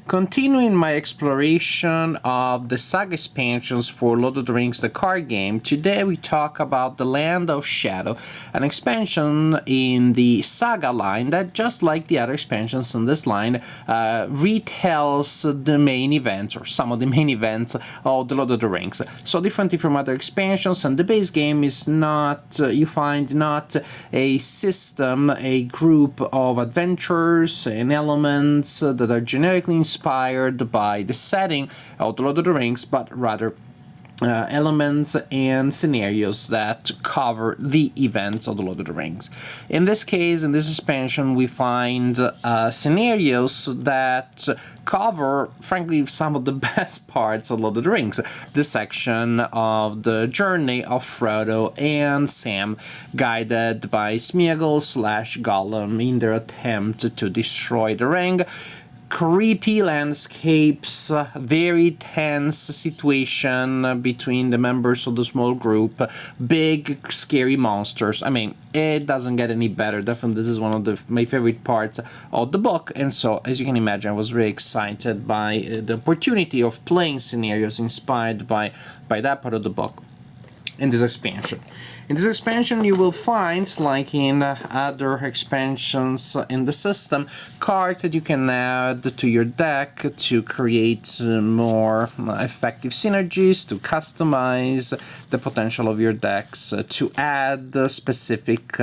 Continuing my exploration of the saga expansions for Lord of the Rings, the card game, today we talk about the Land of Shadow, an expansion in the saga line that, just like the other expansions in this line, retells the main events, or some of the main events, of the Lord of the Rings. So differently from other expansions, and the base game is not, you find, not a system, a group of adventures and elements that are generically inspired by the setting of The Lord of the Rings, but rather elements and scenarios that cover the events of The Lord of the Rings. In this case, in this expansion, we find scenarios that cover, frankly, some of the best parts of Lord of the Rings. The section of the journey of Frodo and Sam, guided by Smeagol/Gollum in their attempt to destroy the ring. Creepy landscapes, very tense situation between the members of the small group, big scary monsters. I mean, it doesn't get any better. Definitely this is one of my favorite parts of the book, and so, as you can imagine, I was really excited by the opportunity of playing scenarios inspired by that part of the book in this expansion. In this expansion, you will find, like in other expansions in the system, cards that you can add to your deck to create more effective synergies, to customize the potential of your decks, to add specific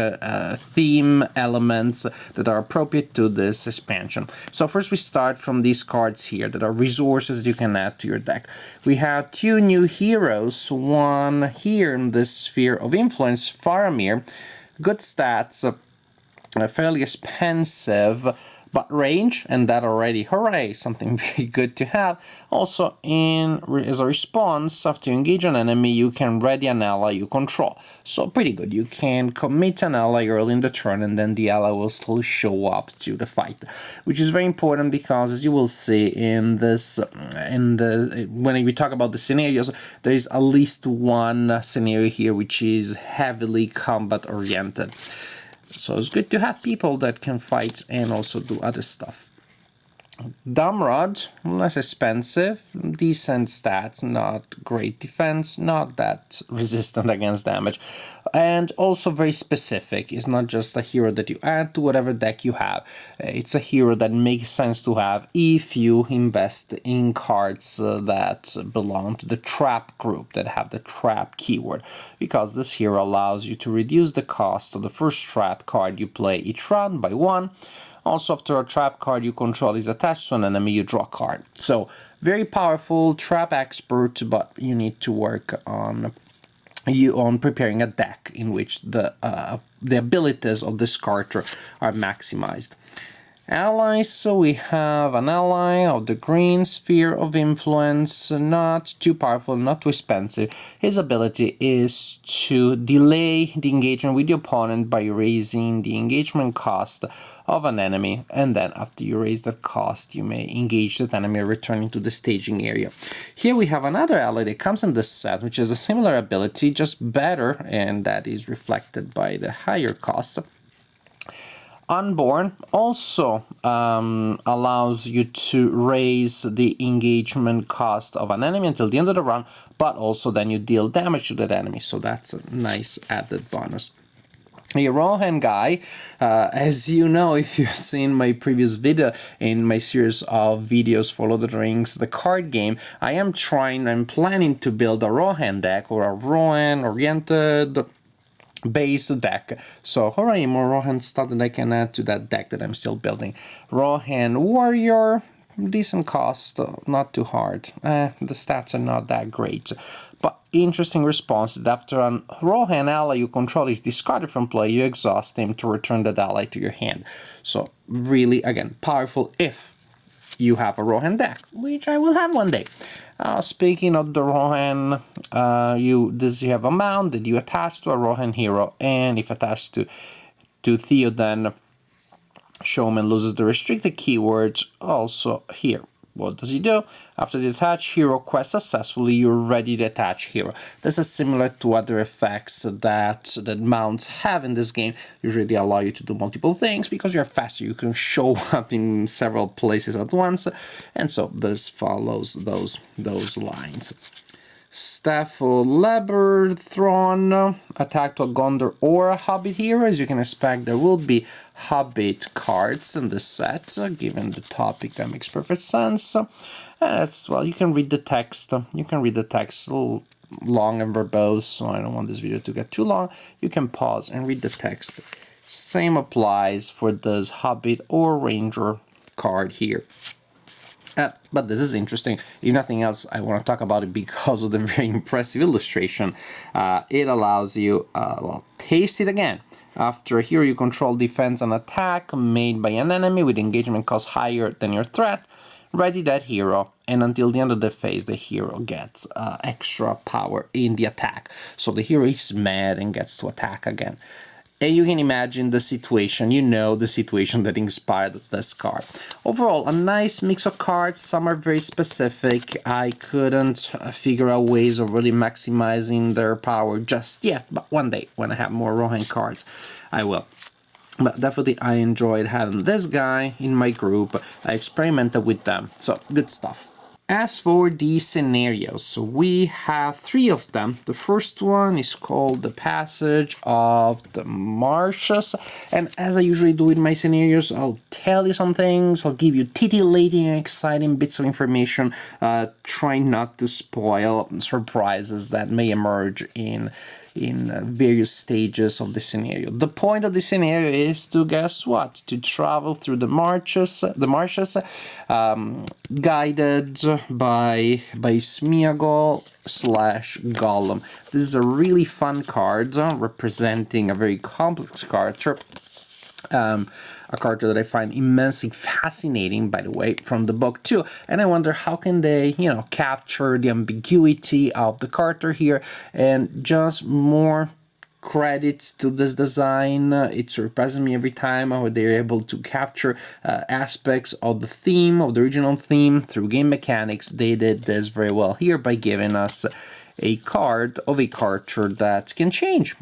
theme elements that are appropriate to this expansion. So first we start from these cards here that are resources that you can add to your deck. We have two new heroes, one here in this sphere of influence, Faramir. Good stats, fairly expensive, but range, and that already, hooray, something very good to have. Also, as a response, after you engage an enemy, you can ready an ally you control. So pretty good. You can commit an ally early in the turn, and then the ally will still show up to the fight, which is very important because, as you will see in this, when we talk about the scenarios, there is at least one scenario here which is heavily combat oriented. So it's good to have people that can fight and also do other stuff. Damrod, less expensive, decent stats, not great defense, not that resistant against damage, and also very specific. It's not just a hero that you add to whatever deck you have. It's a hero that makes sense to have if you invest in cards that belong to the trap group, that have the trap keyword, because this hero allows you to reduce the cost of the first trap card you play each round by 1. Also, after a trap card you control is attached to an enemy, you draw a card. So, very powerful, trap expert, but you need to work on preparing a deck in which the abilities of this character are maximized. Allies, so we have an ally of the green sphere of influence, not too powerful, not too expensive. His ability is to delay the engagement with the opponent by raising the engagement cost of an enemy, and then after you raise that cost, you may engage that enemy returning to the staging area. Here we have another ally that comes in this set, which has a similar ability, just better, and that is reflected by the higher cost. Unborn also allows you to raise the engagement cost of an enemy until the end of the round, but also then you deal damage to that enemy, so that's a nice added bonus. The Rohan guy, as you know, if you've seen my previous video in my series of videos for Lord of the Rings, the card game, I'm planning to build a Rohan deck, or a Rohan-oriented base deck. So hooray, more Rohan stuff that I can add to that deck that I'm still building. Rohan Warrior, decent cost, not too hard. The stats are not that great. But interesting response is that after a Rohan ally you control is discarded from play, you exhaust him to return that ally to your hand. So really, again, powerful if you have a Rohan deck, which I will have one day. Speaking of the Rohan, you have a mount that you attach to a Rohan hero, and if attached to Theoden, Showman loses the restricted keywords. Also here, what does he do? After the attach hero quest successfully, you're ready to attach hero. This is similar to other effects that mounts have in this game. Usually they allow you to do multiple things because you're faster. You can show up in several places at once, and so this follows those lines. Staff of Laberthron, attack to a Gondor or a Hobbit hero. As you can expect, there will be Hobbit cards in this set, given the topic. That makes perfect sense. Well, you can read the text. You can read the text a little long and verbose, so I don't want this video to get too long. You can pause and read the text. Same applies for this Hobbit or Ranger card here. But this is interesting. If nothing else, I want to talk about it because of the very impressive illustration. It allows you, well, taste it again. After a hero you control defends an attack made by an enemy with engagement cost higher than your threat, ready that hero, and until the end of the phase, the hero gets extra power in the attack. So the hero is mad and gets to attack again. And you can imagine the situation, you know the situation that inspired this card. Overall, a nice mix of cards. Some are very specific. I couldn't figure out ways of really maximizing their power just yet, but one day, when I have more Rohan cards, I will. But definitely I enjoyed having this guy in my group. I experimented with them, so good stuff. As for the scenarios, we have 3 of them. The first one is called The Passage of the Marshes. And as I usually do with my scenarios, I'll tell you some things, I'll give you titillating and exciting bits of information, trying not to spoil surprises that may emerge in various stages of the scenario. The point of the scenario is to, guess what? To travel through the marshes, guided by Smeagol / Gollum. This is a really fun card, representing a very complex character. A character that I find immensely fascinating, by the way, from the book too. And I wonder how can they, capture the ambiguity of the character here, and just more credit to this design. It surprises me every time how they're able to capture aspects of the theme, of the original theme, through game mechanics. They did this very well here by giving us a card of a character that can change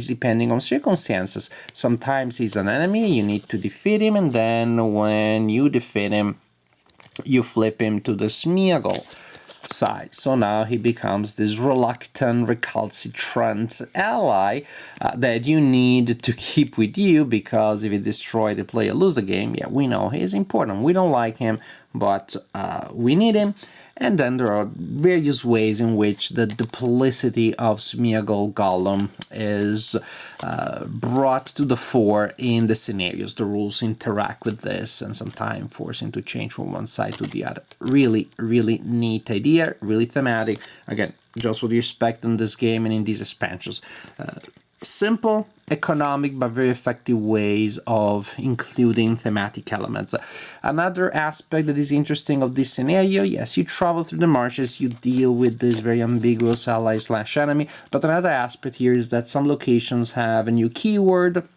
depending on circumstances. Sometimes he's an enemy, you need to defeat him, and then when you defeat him, you flip him to the Smeagol side. So now he becomes this reluctant, recalcitrant ally that you need to keep with you, because if you destroy the player, lose the game, yeah, we know he is important. We don't like him, but we need him. And then there are various ways in which the duplicity of Smeagol Gollum is brought to the fore in the scenarios. The rules interact with this and sometimes force him to change from one side to the other. Really, really neat idea, really thematic. Again, just what you expect in this game and in these expansions. Simple, economic, but very effective ways of including thematic elements. Another aspect that is interesting of this scenario, yes, you travel through the marshes, you deal with this very ambiguous ally / enemy, but another aspect here is that some locations have a new keyword,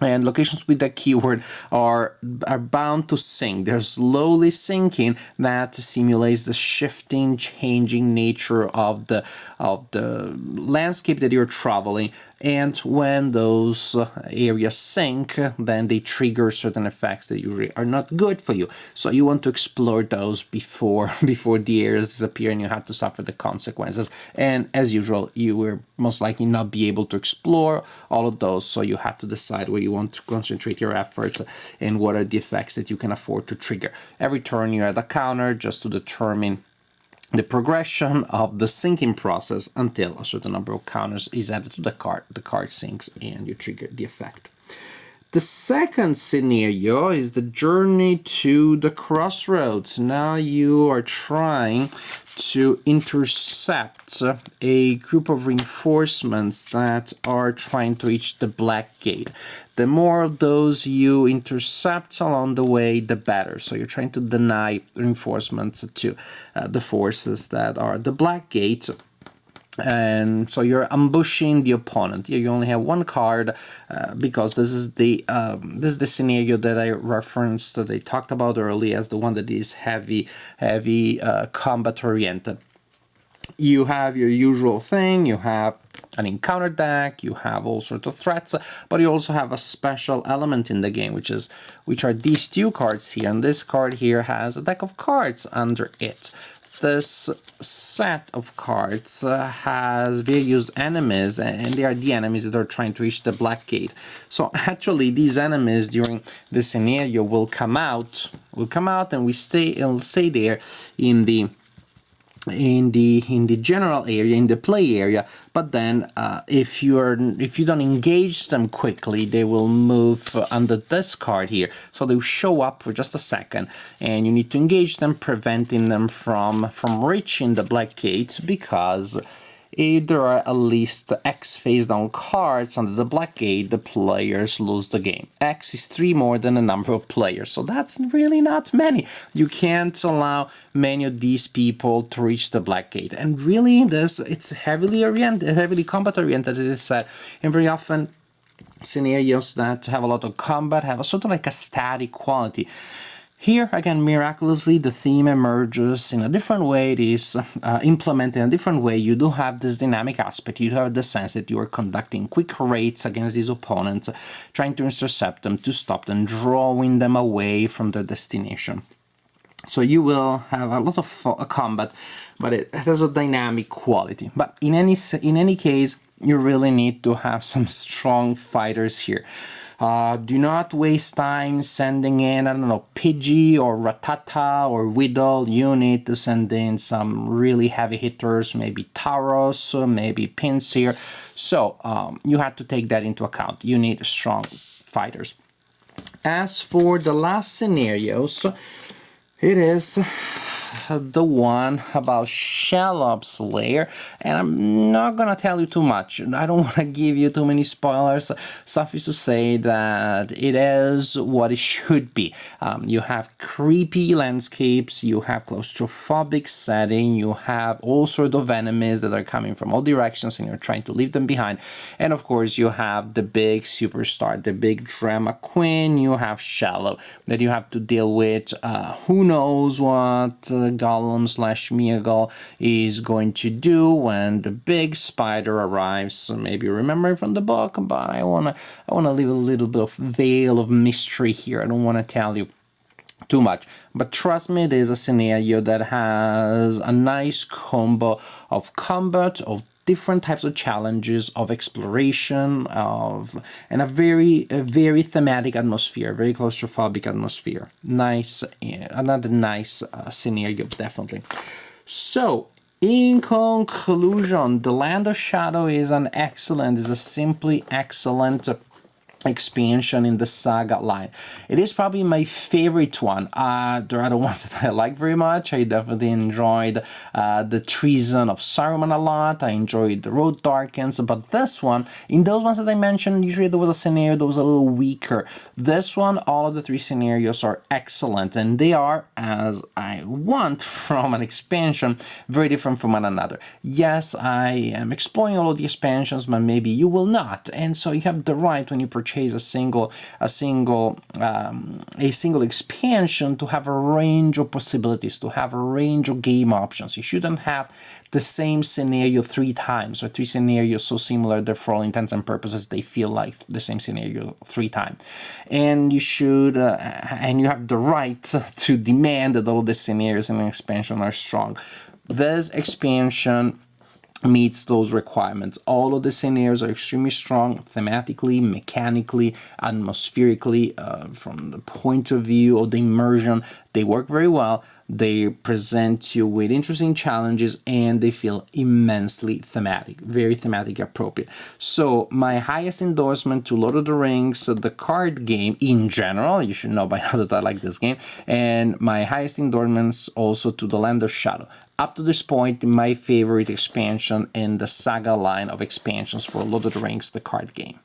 and locations with that keyword are bound to sink. They're slowly sinking. That simulates the shifting, changing nature of the landscape that you're traveling. And when those areas sink, then they trigger certain effects that usually are not good for you. So you want to explore those before the areas disappear and you have to suffer the consequences. And as usual, you will most likely not be able to explore all of those. So you have to decide where you want to concentrate your efforts and what are the effects that you can afford to trigger. Every turn you add a counter just to determine the progression of the sinking process until a certain number of counters is added to the card. The card sinks and you trigger the effect. The second scenario is the journey to the Crossroads. Now you are trying to intercept a group of reinforcements that are trying to reach the Black Gate. The more of those you intercept along the way, the better. So you're trying to deny reinforcements to the forces that are at the Black Gate. and so you're ambushing the opponent. Here you only have one card because this is the scenario that I referenced, that I talked about earlier, as the one that is heavy combat oriented. You have your usual thing, you have an encounter deck, you have all sorts of threats, but you also have a special element in the game, which are these two cards here, and this card here has a deck of cards under it. This set of cards has various enemies, and they are the enemies that are trying to reach the Black Gate. So actually, these enemies during the scenario will come out, and we stay there in the general area, in the play area. But then if you don't engage them quickly, they will move under this card here, so they'll show up for just a second, and you need to engage them, preventing them from reaching the Black Gate, because if there are at least X face down cards under the Black Gate, the players lose the game. X is 3 more than the number of players, so that's really not many. You can't allow many of these people to reach the Black Gate. And really, it's heavily combat oriented, as I said, and very often scenarios that have a lot of combat have a sort of like a static quality. Here, again, miraculously, the theme emerges in a different way. It is implemented in a different way. You do have this dynamic aspect. You have the sense that you are conducting quick raids against these opponents, trying to intercept them, to stop them, drawing them away from their destination. So you will have a lot of combat, but it has a dynamic quality. But in any case, you really need to have some strong fighters here. Do not waste time sending in, I don't know, Pidgey or Rattata or Whittle. You need to send in some really heavy hitters, maybe Tauros, maybe Pinsir. So you have to take that into account. You need strong fighters. As for the last scenarios, it is the one about Shelob's lair, and I'm not gonna tell you too much. I don't want to give you too many spoilers. Suffice to say that it is what it should be. You have creepy landscapes, you have claustrophobic setting, you have all sorts of enemies that are coming from all directions, and you're trying to leave them behind. And of course, you have the big superstar, the big drama queen. You have Shelob that you have to deal with. Who knows what Gollum/Meagle is going to do when the big spider arrives. So maybe you remember it from the book, but I wanna leave a little bit of veil of mystery here. I don't want to tell you too much, but trust me, it is a scenario that has a nice combo of combat, of different types of challenges, of exploration, and a very thematic atmosphere, very claustrophobic atmosphere. Nice, another nice scenario, definitely. So, in conclusion, The Land of Shadow is a simply excellent expansion in the Saga line. It is probably my favorite one. There are other ones that I like very much. I definitely enjoyed the Treason of Saruman a lot. I enjoyed The Road Darkens, but this one, in those ones that I mentioned, usually there was a scenario that was a little weaker. This one, all of the 3 scenarios are excellent, and they are, as I want from an expansion, very different from one another. Yes, I am exploring all of the expansions, but maybe you will not, and so you have the right, when you purchase a single expansion, to have a range of possibilities, to have a range of game options. You shouldn't have the same scenario 3 times, or 3 scenarios so similar that for all intents and purposes they feel like the same scenario 3 times. And you should, and you have the right to demand that all the scenarios in an expansion are strong. This expansion meets those requirements. All of the scenarios are extremely strong thematically, mechanically, atmospherically, from the point of view of the immersion. They work very well. They present you with interesting challenges, and they feel immensely thematic, very thematically appropriate. So my highest endorsement to Lord of the Rings, the card game in general, you should know by now that I like this game, and my highest endorsements also to The Land of Shadow. Up to this point, my favorite expansion in the Saga line of expansions for Lord of the Rings, the card game.